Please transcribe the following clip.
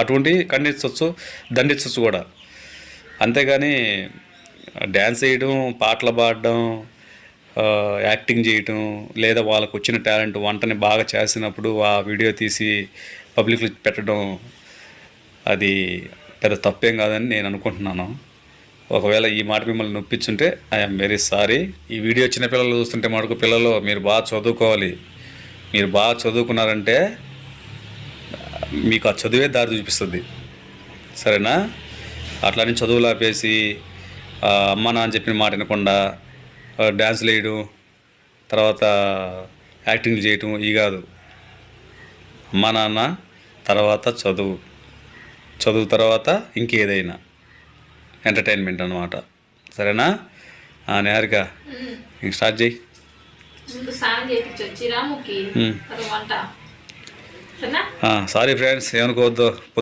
అటువంటివి ఖండించవచ్చు, దండించవచ్చు కూడా. అంతేగాని డ్యాన్స్ వేయడం, పాటలు పాడడం, యాక్టింగ్ చేయటం, లేదా వాళ్ళకు వచ్చిన టాలెంట్ వంటని బాగా చేసినప్పుడు ఆ వీడియో తీసి పబ్లిక్లో పెట్టడం అది పెద్ద తప్పేం కాదని నేను అనుకుంటున్నాను. ఒకవేళ ఈ మాట మిమ్మల్ని నొప్పించుంటే ఐఎమ్ వెరీ సారీ. ఈ వీడియో చిన్న పిల్లలు చూస్తుంటే మటుకు పిల్లలు మీరు బాగా చదువుకోవాలి. మీరు బాగా చదువుకున్నారంటే మీకు ఆ చదువే దారి చూపిస్తుంది, సరేనా? అట్లానే చదువులు ఆపేసి అమ్మ నాన్న చెప్పిన మాట వినకుండా డ్యాన్సులు వేయడం, తర్వాత యాక్టింగ్ చేయటం ఇవి కాదు. అమ్మ నాన్న తర్వాత చదువు, చదువు తర్వాత ఇంకేదైనా ఎంటర్టైన్మెంట్ అన్నమాట, సరేనా? నేరుగా ఇంక స్టార్ట్ చేయి. సారీ ఫ్రెండ్స్, ఏమనుకోవద్దు.